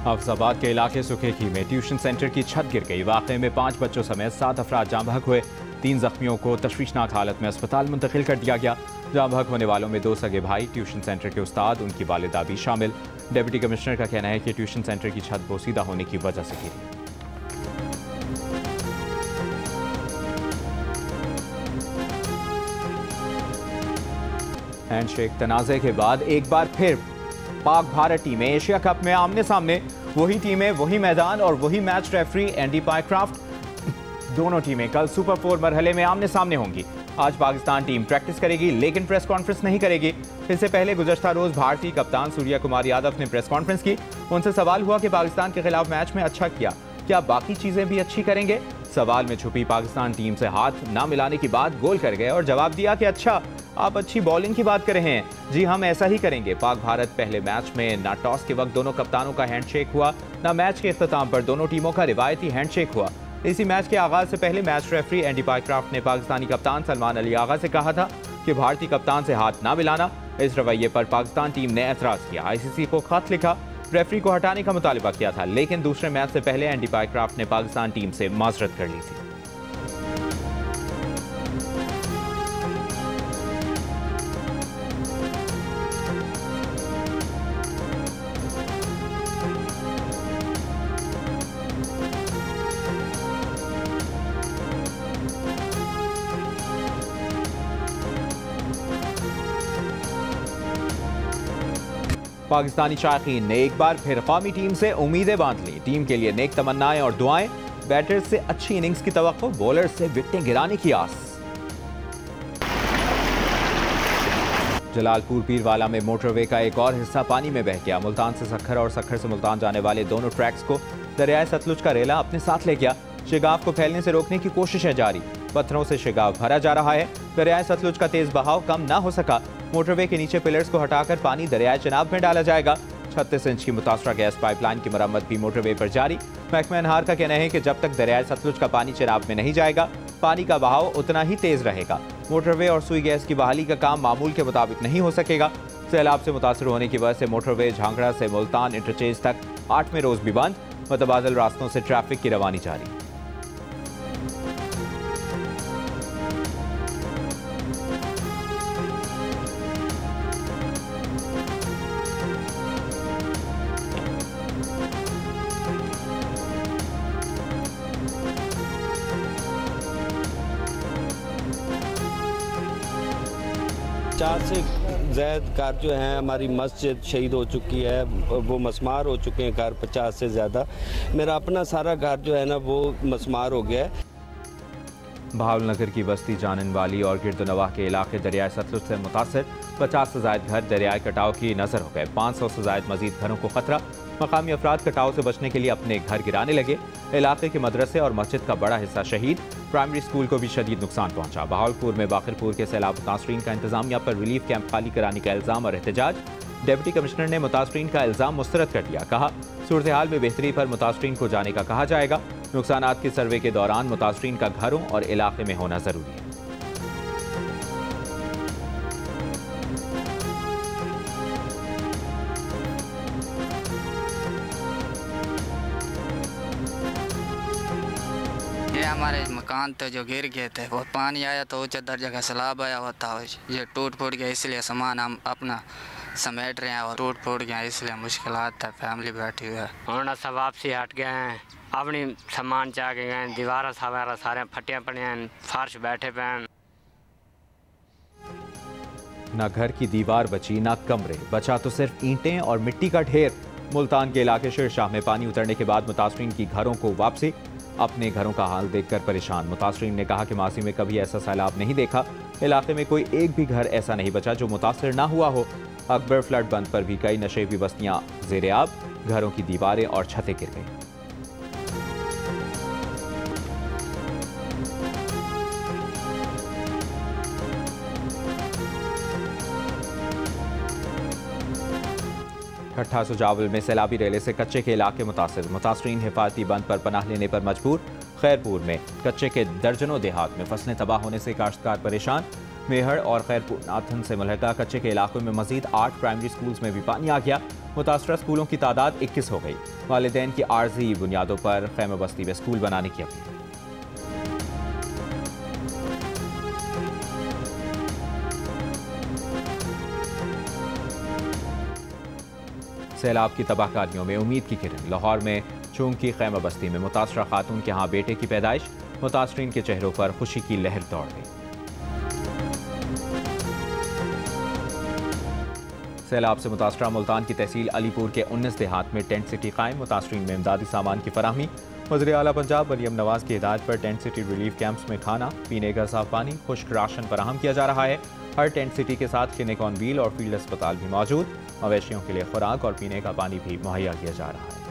अफजाबाद के इलाके सुखेखी में ट्यूशन सेंटर की छत गिर गई। वाक़े में 5 बच्चों समेत 7 अफराद जाँ बहक हुए। 3 जख्मियों को तशवीशनाक हालत में अस्पताल मुंतकिल कर दिया गया। जाँ बहक होने वालों में 2 सगे भाई, ट्यूशन सेंटर के उस्ताद, उनकी वालिदा भी शामिल। डिप्टी कमिश्नर का कहना है कि ट्यूशन सेंटर की छत बोसीदा होने की वजह से गिरी। हैंडशेक तनाज़े के बाद एक बार फिर पाक भारत टीमें एशिया कप में आमने सामने। वही टीमें, वही मैदान और वही मैच रेफरी एंडी पायक्राफ्ट। दोनों टीमें कल सुपर 4 मरहले में आमने सामने होंगी। आज पाकिस्तान टीम प्रैक्टिस करेगी लेकिन प्रेस कॉन्फ्रेंस नहीं करेगी। इससे पहले गुज़श्ता रोज भारतीय कप्तान सूर्या कुमार यादव ने प्रेस कॉन्फ्रेंस की। उनसे सवाल हुआ कि पाकिस्तान के खिलाफ मैच में अच्छा किया, क्या बाकी चीजें भी अच्छी करेंगे। सवाल में छुपी पाकिस्तान टीम से हाथ ना मिलाने की बात गोल कर गए और जवाब दिया कि अच्छा, आप अच्छी बॉलिंग की बात कर रहे हैं। जी हम ऐसा ही करेंगे। पाक भारत पहले मैच में ना टॉस के वक्त दोनों कप्तानों का हैंडशेक हुआ, ना मैच के इख्तिताम पर दोनों टीमों का रिवायती हैंडशेक हुआ। इसी मैच के आगाज से पहले मैच रेफरी एंडी पायक्राफ्ट ने पाकिस्तानी कप्तान सलमान अली आगा से कहा था कि भारतीय कप्तान से हाथ ना मिलाना। इस रवैये पर पाकिस्तान टीम ने एतराज किया। आईसीसी को खत लिखा, रेफरी को हटाने का मुतालिबा किया था, लेकिन दूसरे मैच से पहले एंडी पायक्राफ्ट ने पाकिस्तान टीम से माजरत कर ली थी। पाकिस्तानी शायकीन ने एक बार फिर कौमी टीम से उम्मीदें बांध ली। टीम के लिए नेक तमन्नाएं और दुआएं। बैटर्स से अच्छी इनिंग्स की तवक्को, बॉलर्स से विकेटें गिराने की आस। जलालपुर पीरवाला में मोटरवे का एक और हिस्सा पानी में बह गया। मुल्तान से सखर और सखर से मुल्तान जाने वाले दोनों ट्रैक्स को दरियाए सतलुज का रेला अपने साथ ले गया। शिगाफ को फैलने से रोकने की कोशिशें जारी। पत्थरों से शिगाफ भरा जा रहा है। दरियाए सतलुज का तेज बहाव कम ना हो सका। मोटरवे के नीचे पिलर्स को हटाकर पानी दरियाए चिनाब में डाला जाएगा। 36 इंच की मुतासरा गैस पाइपलाइन की मरम्मत भी मोटरवे पर जारी। महकमा अनहार का कहना है कि जब तक दरियाए सतलुज का पानी चिनाब में नहीं जाएगा, पानी का बहाव उतना ही तेज रहेगा। मोटरवे और सुई गैस की बहाली का काम मामूल के मुताबिक नहीं हो सकेगा। सैलाब से मुतासर होने की वजह से मोटरवे झांगड़ा से मुल्तान इंटरचेंज तक 8वें रोज भी बंद। मुतबादल रास्तों से ट्रैफिक की रवानी जारी। चार से ज़्यादा घर जो हैं हमारी मस्जिद शहीद हो चुकी है, वो मसमार हो चुके हैं घर 50 से ज़्यादा। मेरा अपना सारा घर जो है ना वो मसमार हो गया है। भावलनगर की बस्ती जानन वाली और गिरदनवाह के इलाके दरियाए सतलुज से मुतासर। 50 से ज़ायद घर दरियाए कटाव की नज़र हो गए। 500 से ज़ायद मजीद घरों को खतरा। मकामी अफराद कटाव से बचने के लिए अपने घर गिराने लगे। इलाके के मदरसे और मस्जिद का बड़ा हिस्सा शहीद। प्राइमरी स्कूल को भी शदीद नुकसान पहुंचा। बहावलपुर में बाखिरपुर के सैलाब मुतासरीन का इंतजामिया पर रिलीफ कैंप खाली कराने का इल्ज़ाम और एहतजाज। डिप्टी कमिश्नर ने मुतासरीन का इल्ज़ाम मुस्तरद कर दिया। कहा, सूरत हाल में बेहतरी पर मुतासरीन को जाने का कहा जाएगा। नुकसानात के सर्वे के दौरान मुतासरीन का घरों और इलाके में होना जरूरी है। ये हमारे मकान तो जो गिर गए थे, वो पानी आया तो ऊंचा दर्जा का सैलाब आया हुआ था, ये टूट फूट गया, इसलिए सामान हम अपना समेट रहे हैं और टूट फूट गया, इसलिए मुश्किलात है। फैमिली बैठी हुई है। उन्होंने सब वापसी हट गए हैं, अपनी सामान चाह के गए। दीवार सवारा सारे फटियाँ पड़ी हैं, फर्श बैठे पे हैं। ना घर की दीवार बची, ना कमरे, बचा तो सिर्फ ईंटें और मिट्टी का ढेर। मुल्तान के इलाके शेरशाह में पानी उतरने के बाद मुतासरीन की घरों को वापसी। अपने घरों का हाल देखकर परेशान मुतासरीन ने कहा कि मासी में कभी ऐसा सैलाब नहीं देखा। इलाके में कोई एक भी घर ऐसा नहीं बचा जो मुतासर ना हुआ हो। अकबर फ्लड बंद पर भी कई नशेबी बस्तियां ज़ेरे आब, घरों की दीवारें और छतें गिर गई। ठट्ठा सुजावल में सैलाबी रेले से कच्चे के इलाके मुतासरीन हिफाजती बंद पर पनाह लेने पर मजबूर। खैरपुर में कच्चे के दर्जनों देहात में फसलें तबाह होने से काश्तकार परेशान। मेहड़ और खैरपुर नाथन से मुल्हिका कच्चे के इलाकों में मजीद 8 प्राइमरी स्कूल्स में भी पानी आ गया। मुतासरा स्कूलों की तादाद 21 हो गई। वालिदैन की आर्जी बुनियादों पर खैमा बस्ती में स्कूल बनाने की अपील। सैलाब की तबाहकारियों में उम्मीद की किरण। लाहौर में चूंग की खैमा बस्ती में मुतासरा खातून के यहाँ बेटे की पैदाइश। मुतासरीन के चेहरों पर खुशी की लहर दौड़ गई। सैलाब से मुतासरा मुल्तान की तहसील अलीपुर के 19 देहात में टेंट सिटी कायम। मुतासरीन में इमदादी सामान की फराहमी। वज़ीर आला पंजाब मरियम नवाज की हिदायत पर टेंट सिटी रिलीफ कैंप्स में खाना, पीने का साफ पानी, खुश्क राशन फराहम किया जा रहा है। हर टेंट सिटी के साथ क्लिनिक ऑन व्हील और फील्ड अस्पताल भी मौजूद। मवेशियों के लिए खुराक और पीने का पानी भी मुहैया किया जा रहा है।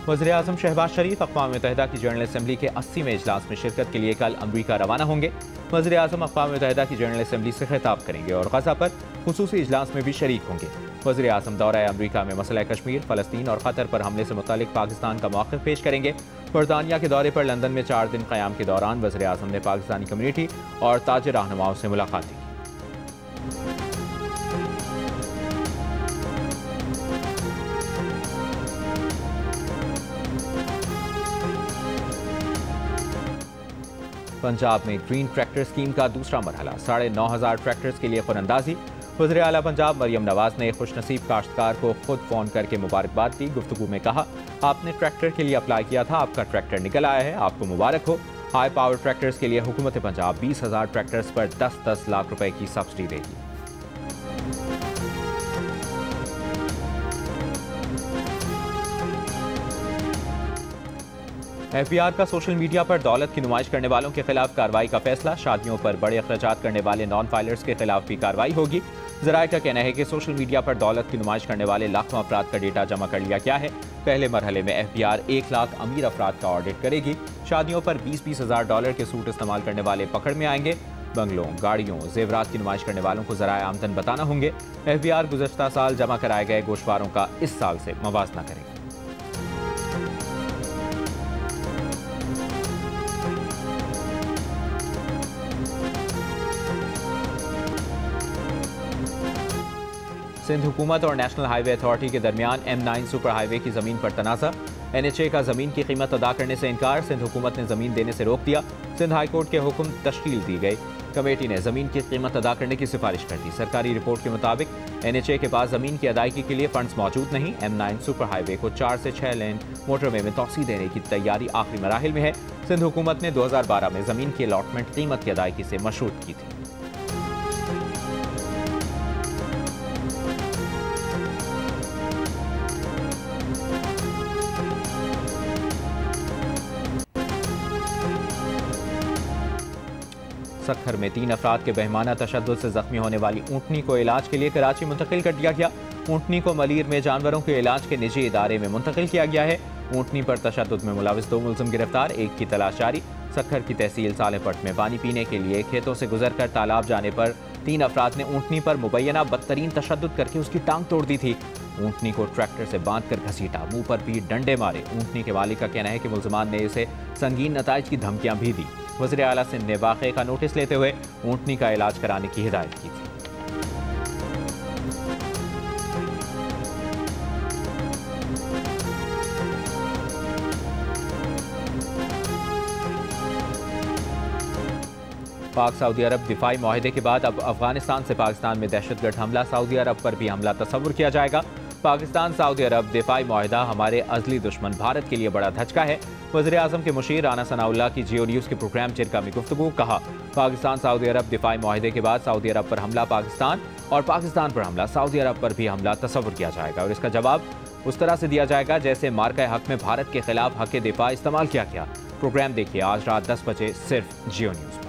वज़ीर आज़म शहबाज शरीफ अक़वाम मुत्तहिदा की जनरल असम्बली के 80वें इजलास में शिरकत के लिए कल अमरीका रवाना होंगे। वज़ीर आज़म अक़वाम मुत्तहिदा की जनरल असम्बली से खिताब करेंगे और गज़ा पर खुसूसी इजलास में भी शरीक होंगे। वज़ीर आज़म दौरा अमरीका में मसला कश्मीर, फ़लस्तीन और क़तर पर हमले से मुतालिक पाकिस्तान का मौक़िफ़ पेश करेंगे। बरतानिया के दौरे पर लंदन में 4 दिन क़याम के दौरान वज़ीर आज़म ने पाकिस्तानी कम्यूनिटी और ताजिर रहनुमाओं से मुलाकात की। पंजाब में ग्रीन ट्रैक्टर स्कीम का दूसरा मरहला। 9,500 ट्रैक्टर्स के लिए खुरंदाजी। वज़ीर आला पंजाब मरियम नवाज ने खुशनसीब काश्तकार को खुद फ़ोन करके मुबारकबाद दी। गुफ्तगू में कहा, आपने ट्रैक्टर के लिए अप्लाई किया था, आपका ट्रैक्टर निकल आया है, आपको मुबारक हो। हाई पावर ट्रैक्टर्स के लिए हुकूमत पंजाब 20,000 ट्रैक्टर्स पर 10-10 लाख रुपए की सब्सिडी देगी। FBI का सोशल मीडिया पर दौलत की नुमाइश करने वालों के खिलाफ कार्रवाई का फैसला। शादियों पर बड़े अखराजात करने वाले नॉन फाइलर्स के खिलाफ भी कार्रवाई होगी। ज़राए का कहना है कि सोशल मीडिया पर दौलत की नुमाइश करने वाले लाखों अफराद का डेटा जमा कर लिया गया है। पहले मरहले में FBI 1 लाख अमीर अफराद का ऑडिट करेगी। शादियों पर $20-20 हज़ार के सूट इस्तेमाल करने वाले पकड़ में आएंगे। बंगलों, गाड़ियों, जेवरात की नुमाइश करने वालों को ज़राए आमदन बताना होंगे। FBI गुज़श्ता साल जमा कराए गए गोशवारों का इस साल से मवाजना करेगा। सिंध हुकूमत और नेशनल हाईवे अथॉरिटी के दरमियान M9 सुपर हाईवे की ज़मीन पर तनाज़ा। NHA का ज़मीन की कीमत अदा करने से इनकार। सिंध हुकूमत ने ज़मीन देने से रोक दिया। सिंध हाई कोर्ट के हुक्म तश्कील दी गई। कमेटी ने ज़मीन की कीमत अदा करने की सिफारिश कर दी। सरकारी रिपोर्ट के मुताबिक NHA के पास ज़मीन की अदायगी के लिए फंड्स मौजूद नहीं। M9 सुपर हाईवे को 4 से 6 लेन मोटरवे में तोसी देने की तैयारी आखिरी मराहिल में है। सिंध हुकूमत ने 2012 में ज़मीन की अलॉटमेंट कीमत की अदायगी से मशरूत की थी। सखर में 3 अफराद के बहमाना तशद्दुद से जख्मी होने वाली ऊँटनी को इलाज के लिए कराची मुंतकिल कर दिया गया। ऊँटनी को मलीर में जानवरों के इलाज के निजी इदारे में मुंतकिल किया गया है। ऊँटनी पर तशद्दुद में मुलविस 2 मुलजिम गिरफ्तार, एक की तलाश जारी। सखर की तहसील सालेपट में पानी पीने के लिए खेतों से गुजर कर तालाब जाने पर 3 अफराद ने ऊँटनी पर मुबैना बदतरीन तशद्दुद करके उसकी टांग तोड़ दी थी। ऊँटनी को ट्रैक्टर से बांध कर घसीटा, मुंह पर पीट, डंडे मारे। ऊँटनी के मालिक का कहना है कि मुलजमान ने इसे संगीन नताइज की धमकियां भी दी। वज़ीर आला सिंध ने वाक़े का नोटिस लेते हुए ऊँटनी का इलाज कराने की हिदायत की थी। पाक सऊदी अरब दिफाई मुआहदे के बाद अब अफगानिस्तान से पाकिस्तान में दहशतगर्द हमला, सऊदी अरब पर भी हमला तस्वुर किया जाएगा। पाकिस्तान सऊदी अरब दिफाई मुआहदा हमारे अज़ली दुश्मन भारत के लिए बड़ा धचका है। वज़ीर आज़म के मुशीर राना सनाउल्लाह की जियो न्यूज़ के प्रोग्राम चिरका में गुफ्तगू। कहा, पाकिस्तान सऊदी अरब दिफाई मुआहदे के बाद सऊदी अरब पर हमला पाकिस्तान और पाकिस्तान पर हमला सऊदी अरब पर भी हमला तस्वुर किया जाएगा और इसका जवाब उस तरह से दिया जाएगा जैसे मार्का हक में भारत के खिलाफ हक दिफा इस्तेमाल किया गया। प्रोग्राम देखिए आज रात 10 बजे सिर्फ जियो न्यूज़ पर।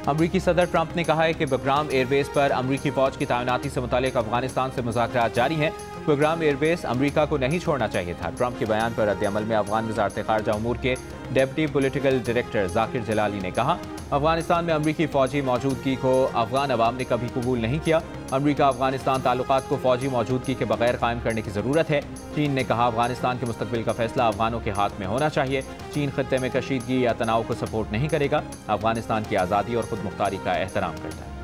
अमरीकी सदर ट्रंप ने कहा है कि बग्राम एयरबेस पर अमरीकी फौज की तैनाती से मुतालिक अफगानिस्तान से मुज़ाकरात जारी हैं। बग्राम एयरबेस अमरीका को नहीं छोड़ना चाहिए था। ट्रंप के बयान पर रद्द-ए-अमल में अफगान वज़ारत ख़ारिजा उमूर के डेप्टी पॉलिटिकल डायरेक्टर जाकिर जलाली ने कहा, अफगानिस्तान में अमरीकी फौजी मौजूदगी को अफगान अवाम ने कभी कबूल नहीं किया। अमरीका अफगानिस्तान ताल्लुकात को फौजी मौजूदगी के बगैर कायम करने की ज़रूरत है। चीन ने कहा, अफगानिस्तान के मुस्तकबिल का फैसला अफगानों के हाथ में होना चाहिए। चीन खत्ते में कशीदगी या तनाव को सपोर्ट नहीं करेगा, अफगानिस्तान की आज़ादी और खुद मुख्तारी का एहतराम करता है।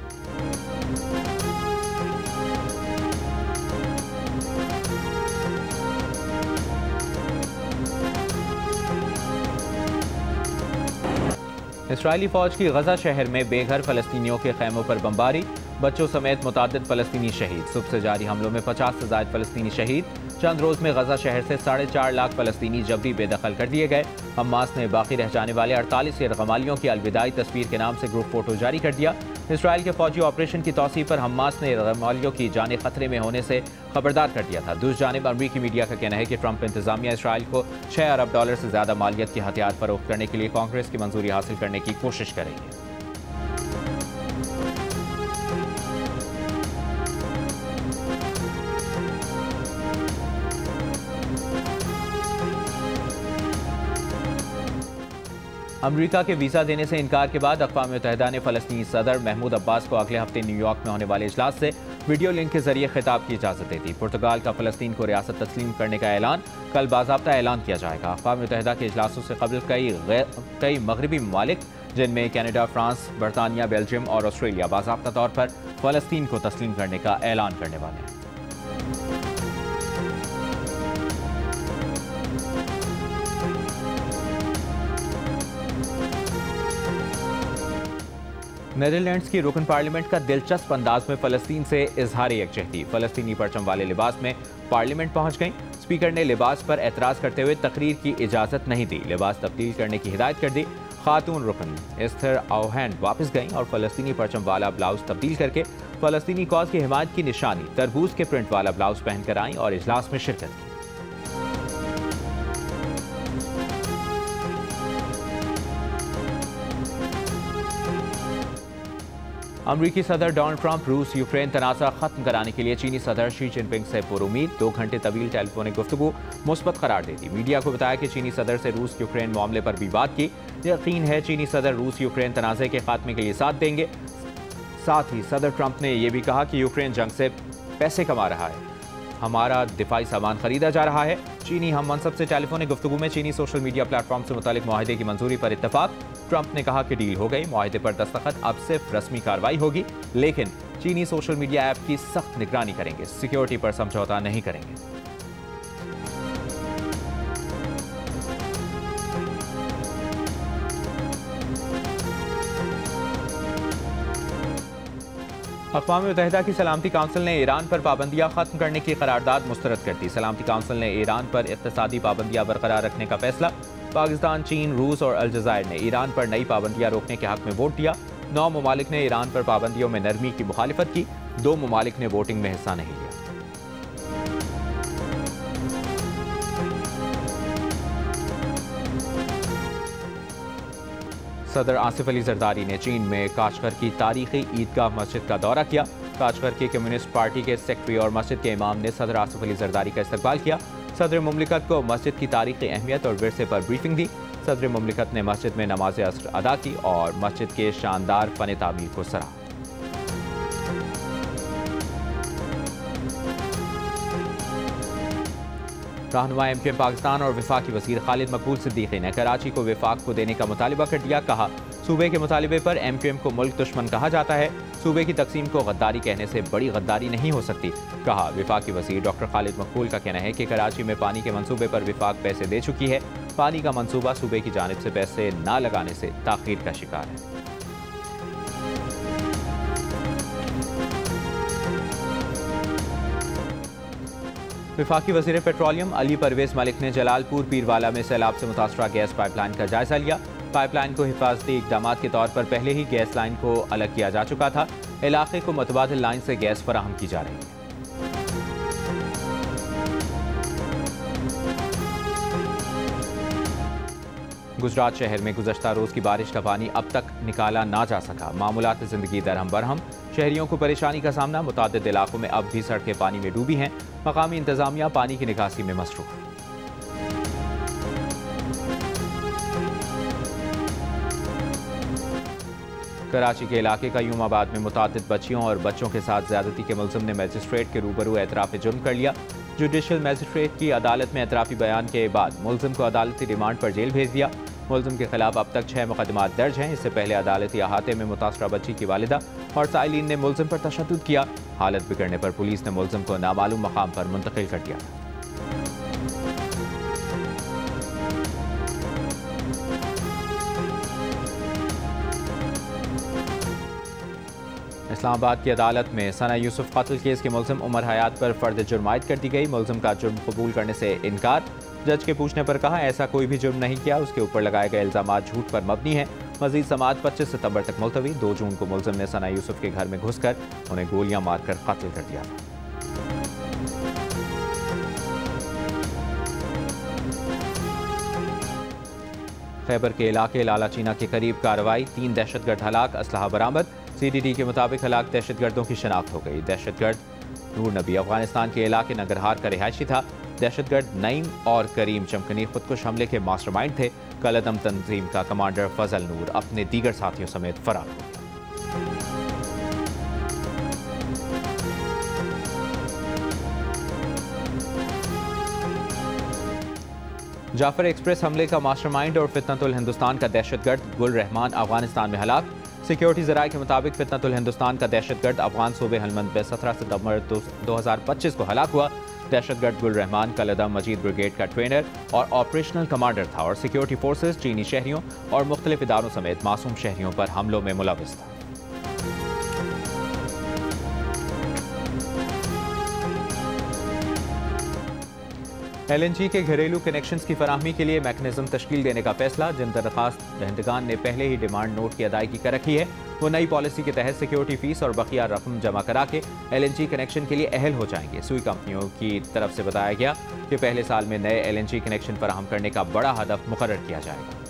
इसराइली फौज की गजा शहर में बेघर फलस्तीनियों के खैमों पर बमबारी, बच्चों समेत मुतादिद फलस्तीनी शहीद। सुबह से जारी हमलों में 50 से ज़ायद फलस्तीनी शहीद। चंद रोज में गजा शहर से 4.5 लाख फलस्तीनी जबरी बेदखल कर दिए गए। हमास ने बाकी रह जाने वाले 48 यरगमालियों की अलविदाई तस्वीर के नाम से ग्रुप फोटो जारी कर दिया। इसराइल के फौजी ऑपरेशन की तौसीफ पर हमास ने यरगमालियों की जाने खतरे में होने से खबरदार कर दिया था। दूसरी जानिब अमरीकी मीडिया का कहना है कि ट्रंप इंतजामिया इसराइल को $6 अरब से ज़्यादा मालियत के हथियार फरोख्त करने के लिए कांग्रेस की मंजूरी हासिल करने की कोशिश करेगी। अमरीका के वीज़ा देने से इनकार के बाद अक़वाम मुत्तहिदा ने फ़लस्तीनी सदर महमूद अब्बास को अगले हफ्ते न्यूयॉर्क में होने वाले इजलास से वीडियो लिंक के जरिए खिताब की इजाज़त दे दी। पुर्तगाल का फ़लस्तीन को रियासत तस्लीम करने का ऐलान कल बाज़ाब्ता ऐलान किया जाएगा। अक़वाम मुत्तहिदा के इजलासों से कबल कई मगरबी ममालिक जिनमें कनाडा, फ्रांस, बरतानिया, बेल्जियम और ऑस्ट्रेलिया बाज़ाब्ता तौर पर फ़लस्तीन को तस्लीम करने का ऐलान करने वाले हैं। नीदरलैंड्स की रुकन पार्लियामेंट का दिलचस्प अंदाज में फ़लस्तीन से इजहार यकजहती। फ़लस्तीनी परचम वाले लिबास में पार्लियामेंट पहुंच गई। स्पीकर ने लिबास पर एतराज़ करते हुए तकरीर की इजाज़त नहीं दी। लिबास तब्दील करने की हिदायत कर दी। खातून रुकन एस्थर ओहेन वापस गईं और फ़लस्तीनी परचम वाला ब्लाउज तब्दील करके फ़लस्तीनी कॉज की हिमायत की निशानी तरबूज के प्रिंट वाला ब्लाउज पहनकर आईं और इजलास में शिरकत की। अमरीकी सदर डोनाल्ड ट्रंप रूस यूक्रेन तनाज़ा खत्म कराने के लिए चीनी सदर शी जिनपिंग से पुरुमीद 2 घंटे तवील टेलीफोनिक गुफ्तगू मुस्बत करार देती। मीडिया को बताया कि चीनी सदर से रूस यूक्रेन मामले पर भी बात की। यकीन है चीनी सदर रूस यूक्रेन तनाज़े के खात्मे के लिए साथ देंगे। साथ ही सदर ट्रंप ने यह भी कहा कि यूक्रेन जंग से पैसे कमा रहा है, हमारा दिफाई सामान खरीदा जा रहा है। चीनी हम मनसब से टेलीफोनिक गुफ्तगू में चीनी सोशल मीडिया प्लेटफॉर्म से मुतालिक मुआहदे की मंजूरी पर इत्तफाक। ट्रंप ने कहा कि डील हो गई, मुआहदे पर दस्तखत, अब सिर्फ रस्मी कार्रवाई होगी, लेकिन चीनी सोशल मीडिया ऐप की सख्त निगरानी करेंगे, सिक्योरिटी पर समझौता नहीं करेंगे। अक़वाम मुत्तहिदा की सलामती काउंसिल ने ईरान पर पाबंदियां खत्म करने की करारदाद मुस्तरद कर दी। सलामती काउंसिल ने ईरान पर इक़्तिसादी पाबंदियां बरकरार रखने का फैसला। पाकिस्तान, चीन, रूस और अलजज़ायर ने ईरान पर नई पाबंदियां रोकने के हक में वोट दिया। 9 ममालिक ने ईरान पर पाबंदियों में नरमी की मुखालिफत की। 2 ममालिक ने वोटिंग में हिस्सा नहीं लिया। सदर आसिफ अली जरदारी ने चीन में काशगर की तारीखी ईदगाह मस्जिद का दौरा किया। काशगर की कम्युनिस्ट पार्टी के सेक्रेटरी और मस्जिद के इमाम ने सदर आसिफ अली जरदारी का इस्तकबाल किया। सदर मुमलिकत को मस्जिद की तारीखी अहमियत और विरसे पर ब्रीफिंग दी। सदर मुमलिकत ने मस्जिद में नमाज असर अदा की और मस्जिद के शानदार फन तामीर को सराहा। रहनुमा एमक्यूएम पाकिस्तान और वफाकी वज़ीर खालिद मकबूल सिद्दीकी ने कराची को वफाक को देने का मुतालिबा कर दिया। कहा, सूबे के मुतालिबे पर एमक्यूएम को मुल्क दुश्मन कहा जाता है। सूबे की तकसीम को गद्दारी कहने से बड़ी गद्दारी नहीं हो सकती। कहा, वफाकी वज़ीर डॉक्टर खालिद मकबूल का कहना है कि कराची में पानी के मंसूबे पर वफाक पैसे दे चुकी है। पानी का मंसूबा सूबे की जानिब से पैसे न लगाने से ताख़ीर का शिकार है। वफाकी वज़ीर पेट्रोलियम अली परवेज़ मलिक ने जलालपुर पीरवाला में सैलाब से मुतासरा गैस पाइपलाइन का जायजा लिया। पाइपलाइन को हिफाजती इक़दामात के तौर पर पहले ही गैस लाइन को अलग किया जा चुका था। इलाके को मुतबादिल लाइन से गैस फराहम की जा रही है। गुजरात शहर में गुज़श्ता रोज़ की बारिश का पानी अब तक निकाला ना जा सका। मामूलात ज़िंदगी दरहम बरहम, शहरियों को परेशानी का सामना। मुतादिद इलाकों में अब भी सड़कें पानी में डूबी हैं। मकामी इंतज़ामिया पानी की निकासी में मसरूफ़। कराची के इलाके का यूमाबाद में मुतादिद बच्चियों और बच्चों के साथ ज्यादती के मुल्जिम ने मजिस्ट्रेट के रूबरू एतराफ़ जुर्म कर लिया। जुडिशल मजिस्ट्रेट की अदालत में एतराफ़ी बयान के बाद मुल्जिम को अदालती रिमांड पर जेल भेज दिया। मुल्जिम के खिलाफ अब तक 6 मुकदमात दर्ज हैं। इससे पहले अदालती अहाते में मुतासरा बच्ची की वालिदा और साइलिन ने मुल्जिम पर तशद्दुद किया। हालत बिगड़ने पर पुलिस ने मुल्जिम को नामालूम मकाम पर मुंतकिल कर दिया। इस्लामाबाद की अदालत में सना यूसुफ कत्ल केस के मुल्जिम उमर हयात पर फर्द जुर्म आयद कर दी गई। मुल्जिम का जुर्म कबूल करने से इनकार। जज के पूछने पर कहा ऐसा कोई भी जुर्म नहीं किया, उसके ऊपर लगाए गए इल्जामात झूठ पर मबनी है। मजीद समाअत 25 सितंबर तक मुलतवी। 2 जून को मुल्जिम ने सना यूसुफ के घर में घुसकर उन्हें गोलियां मारकर कत्ल कर दिया था। खैबर के इलाके लालाचीना के करीब कार्रवाई, 3 दहशतगर्द हलाक, असलहा बरामद। CDD के मुताबिक हलाक दहशतगर्दों की शनाख्त हो गई। दहशतगर्द नूर नबी अफगानिस्तान के इलाके नगरहार का रिहायशी था। दहशतगर्द नईम और करीम चमकनी खुदकुश हमले के मास्टरमाइंड थे। कलअदम तंजीम का कमांडर फजल नूर अपने दीगर साथियों समेत फरार हो गया। जाफर एक्सप्रेस हमले का मास्टरमाइंड और फितनतुल हिंदुस्तान का दहशतगर्द गुल रहमान अफगानिस्तान में हलाक। सिक्योरिटी ज़राए के मुताबिक फितनतुल हिंदुस्तान का दहशतगर्द अफगान सूबे हलमंद में 17 सितंबर 2025 को हलाक हुआ। दहशतगर्द गुल रहमान कलअदम मजीद ब्रिगेड का ट्रेनर और ऑपरेशनल कमांडर था और सिक्योरिटी फोर्सेज, चीनी शहरियों और मुख्तलिफ इदारों समेत मासूम शहरियों पर हमलों में मुलविस था। LNG के घरेलू कनेक्शंस की फराहमी के लिए मैकेनिज्म तश्कील देने का फैसला। जिन दरख्वास्त दहंदगान ने पहले ही डिमांड नोट की अदायगी कर रखी है वो नई पॉलिसी के तहत सिक्योरिटी फीस और बकिया रकम जमा करा के LNG कनेक्शन के लिए अहल हो जाएंगे। सुई कंपनियों की तरफ से बताया गया कि पहले साल में नए LNG कनेक्शन फराहम करने का बड़ा हदफ मुकर्रर किया जाएगा।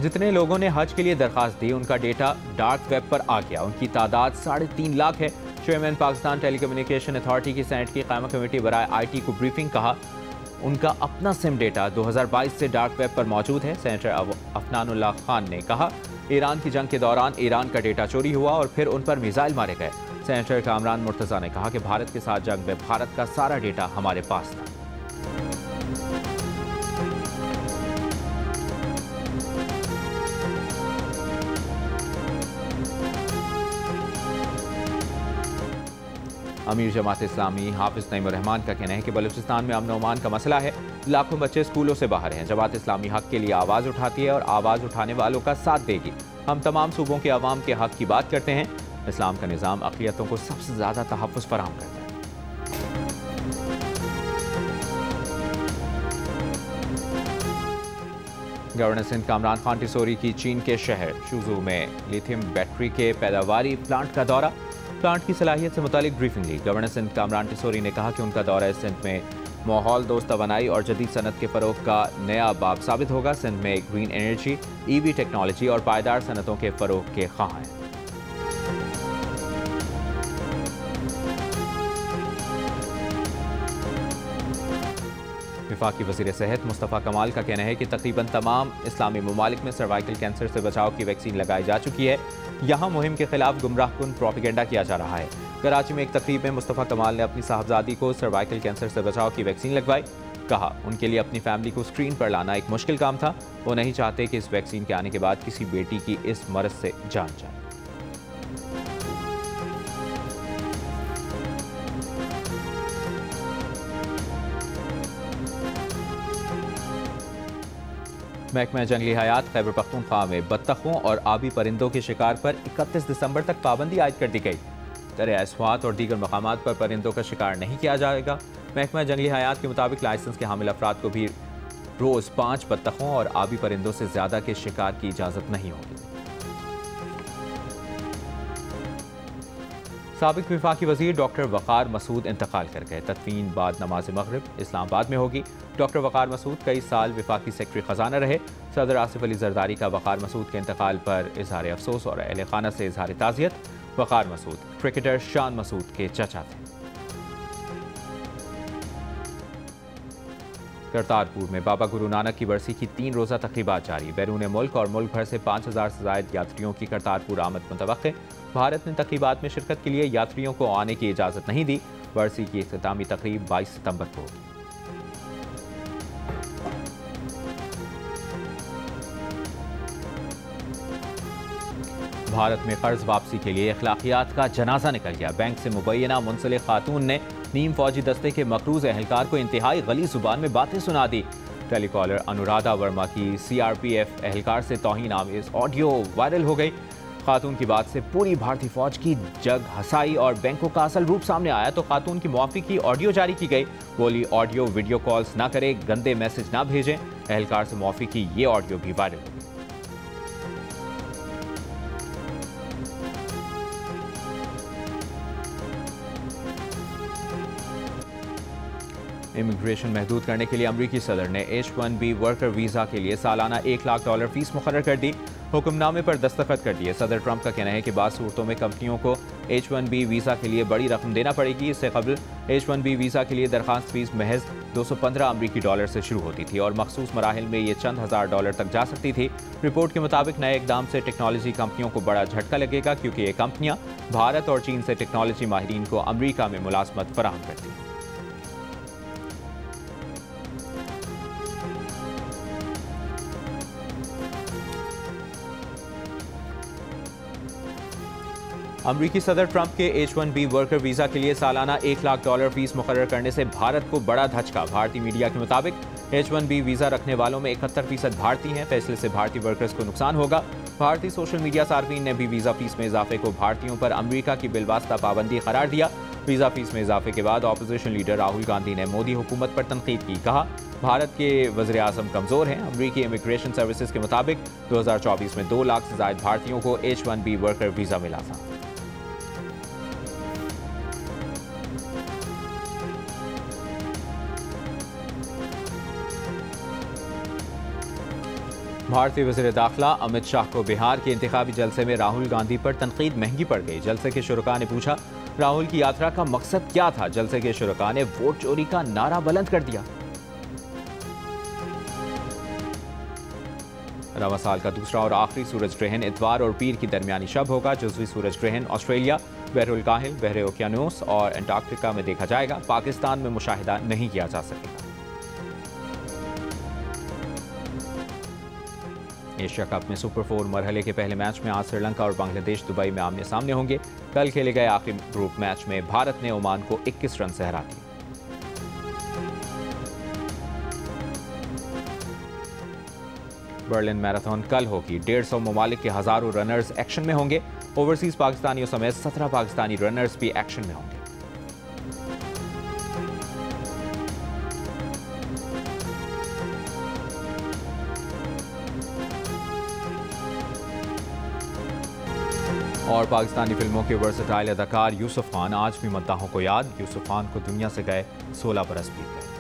जितने लोगों ने हज के लिए दरखास्त दी उनका डेटा डार्क वेब पर आ गया। उनकी तादाद 3.5 लाख है। चेयरमैन पाकिस्तान टेलीकम्युनिकेशन अथॉरिटी की सेनेट की कायमा कमेटी बराए IT को ब्रीफिंग। कहा उनका अपना सिम डेटा 2022 से डार्क वेब पर मौजूद है। सेनेटर अफनानुल्लाह खान ने कहा ईरान की जंग के दौरान ईरान का डेटा चोरी हुआ और फिर उन पर मिसाइल मारे गए। सेनेटर कामरान मुर्तज़ा ने कहा कि भारत के साथ जंग में भारत का सारा डेटा हमारे पास था। अमीर जमात इस्लामी हाफिज नईम रहमान का कहना है कि बलूचिस्तान में अमन अमान का मसला है। लाखों बच्चे स्कूलों से बाहर हैं। जमात इस्लामी हक के लिए आवाज़ उठाती है और आवाज़ उठाने वालों का साथ देगी। हम तमाम सूबों के अवाम के हक की बात करते हैं। इस्लाम का निज़ाम अक़लियतों को सबसे ज़्यादा तहफ़्फ़ुज़ फराहम करता है। गवर्नर सिंध कामरान खान टिसोरी की चीन के शहर शुजू में लिथियम बैटरी के पैदावारी प्लांट का दौरा। प्लांट की सलाहियत से मुतालिक ब्रीफिंग ली। गवर्नर सिंध कामरान टिसोरी ने कहा कि उनका दौरा सिंध में माहौल दोस्त तवानाई और जदीद सनत के फ़रोग का नया बाब साबित होगा। सिंध में ग्रीन एनर्जी, EV टेक्नोलॉजी और पायदार सनतों के फ़रोग के ख़्वाह हैं। वफाकी वज़ीर सेहत मुस्तफ़ा कमाल का कहना है कि तकरीबन तमाम इस्लामी ममालिक में सर्वाइकल कैंसर से बचाव की वैक्सीन लगाई जा चुकी है। यहाँ मुहिम के खिलाफ गुमराहकुन प्रोपेगेंडा किया जा रहा है। कराची में एक तकरीब में मुस्तफ़ा कमाल ने अपनी साहबजादी को सर्वाइकल कैंसर से बचाव की वैक्सीन लगवाई। कहा उनके लिए अपनी फैमिली को स्क्रीन पर लाना एक मुश्किल काम था। वो नहीं चाहते कि इस वैक्सीन के आने के बाद किसी बेटी की इस मर्ज से जान जाए। महकमा जंगली हयात खैबर पख्तूनख्वा में बत्तखों और आबी परिंदों के शिकार पर 31 दिसंबर तक पाबंदी आयद कर दी गई। दरिया अस्वात और दीगर मकामात पर परिंदों का शिकार नहीं किया जाएगा। महकमा जंगली हयात के मुताबिक लाइसेंस के हामिल अफराद को भी रोज़ 5 बत्तखों और आबी परिंदों से ज़्यादा के शिकार की इजाज़त नहीं होगी। साबिक वफाकी वज़ीर डॉक्टर वक़ार मसूद इंतकाल कर गए। तदफीन बाद नमाज मगरिब इस्लामाबाद में होगी। डॉक्टर वक़ार मसूद कई साल वफाकी सेक्रेटरी ख़जाना रहे। सदर आसिफ अली जरदारी का वक़ार मसूद के इंतकाल पर इजहार अफसोस और अहले खाना से इजहार ताज़ियत। वक़ार मसूद क्रिकेटर शान मसूद के चचा थे। करतारपुर में बाबा गुरु नानक की बरसी की 3 रोज़ा तकरीबात जारी। बैरून मुल्क और मुल्क भर से 5000 से ज़ायद यात्रियों की करतारपुर आमद मुतवक्के। भारत ने तकरीबात में शिरकत के लिए यात्रियों को आने की इजाज़त नहीं दी। बरसी की इख्तितामी तकरीब 22 सितंबर को होगी। भारत में कर्ज वापसी के लिए अखलाकियात का जनाजा निकल गया। बैंक से मुबैना मुंसलिक खातून ने नीम फौजी दस्ते के मकरूज एहलकार को इंतहाई गलीज़ जुबान में बातें सुना दी। टेलीकॉलर अनुराधा वर्मा की CRPF एहलकार से तौहीन आमेज ऑडियो वायरल हो गई। खातून की बात से पूरी भारतीय फौज की जग हंसाई और बैंकों का असल रूप सामने आया तो खातून की मुआफ़ी की ऑडियो जारी की गई। बोली, ऑडियो वीडियो कॉल्स ना करें, गंदे मैसेज ना भेजें। एहलकार से मुआफ़ी की ये ऑडियो भी वायरल हो गई। इमिग्रेशन महदूद करने के लिए अमरीकी सदर ने H-1B वर्कर वीज़ा के लिए सालाना $1 लाख फीस मुकर्रर कर दी। हुक्मनामे पर दस्तखत कर दिए। सदर ट्रंप का कहना है कि बाज़ सूरतों में कंपनियों को H-1B वीज़ा के लिए बड़ी रकम देना पड़ेगी। इससे कबल H-1B वीज़ा के लिए दरखास्त फीस महज $215 से शुरू होती थी और मखसूस मराहिल में ये चंद $1000 तक जा सकती थी। रिपोर्ट के मुताबिक नए इकदाम से टेक्नोलॉजी कंपनियों को बड़ा झटका लगेगा, क्योंकि ये कंपनियां भारत और चीन से टेक्नोलॉजी माहिरीन को अमरीका में मुलाजमत फराहम करती हैं। अमरीकी सदर ट्रंप के H-1B वर्कर वीज़ा के लिए सालाना $1 लाख फीस मुकर्रर करने से भारत को बड़ा धचका। भारतीय मीडिया के मुताबिक H-1B वीज़ा रखने वालों में 71% भारतीय हैं। फैसले से भारतीय वर्कर्स को नुकसान होगा। भारतीय सोशल मीडिया सार्फिन ने भी वीज़ा फीस में इजाफे को भारतीयों पर अमरीका की बिलवास्ता पाबंदी करार दिया। वीज़ा फीस में इजाफे के बाद अपोजिशन लीडर राहुल गांधी ने मोदी हुकूमत पर तनकीद की। कहा, भारत के वज़ीर आज़म कमज़ोर हैं। अमरीकी इमिग्रेशन सर्विसेज के मुताबिक 2024 में 2 लाख से ज़ायद भारतीयों को H-1B वर्कर वीज़ा मिला था। भारतीय वज़ीर दाखिला अमित शाह को बिहार के इंतखाबी जलसे में राहुल गांधी पर तनकीद महंगी पड़ गई। जलसे के शुरका ने पूछा, राहुल की यात्रा का मकसद क्या था? जलसे के शुरका ने वोट चोरी का नारा बुलंद कर दिया। रवा साल का दूसरा और आखिरी सूरज ग्रहण इतवार और पीर की दरमियानी शब होगा। जुज़वी सूरज ग्रहण ऑस्ट्रेलिया, बहरुल काहिल, बहरे ओकियानोस और एंटार्क्टिका में देखा जाएगा। पाकिस्तान में मुशाहिदा नहीं किया जा सकेगा। एशिया कप में सुपर 4 मरहले के पहले मैच में आज श्रीलंका और बांग्लादेश दुबई में आमने सामने होंगे। कल खेले गए आखिरी ग्रुप मैच में भारत ने ओमान को 21 रन से हरा दिया। बर्लिन मैराथन कल होगी। 150 ममालिक के हजारों रनर्स एक्शन में होंगे। ओवरसीज पाकिस्तानियों समेत 17 पाकिस्तानी रनर्स भी एक्शन में होंगे। और पाकिस्तानी फिल्मों के वर्सटाइल अदाकार यूसुफ खान आज भी मद्दाहों को याद। यूसुफ खान को दुनिया से गए 16 बरस बीत गए।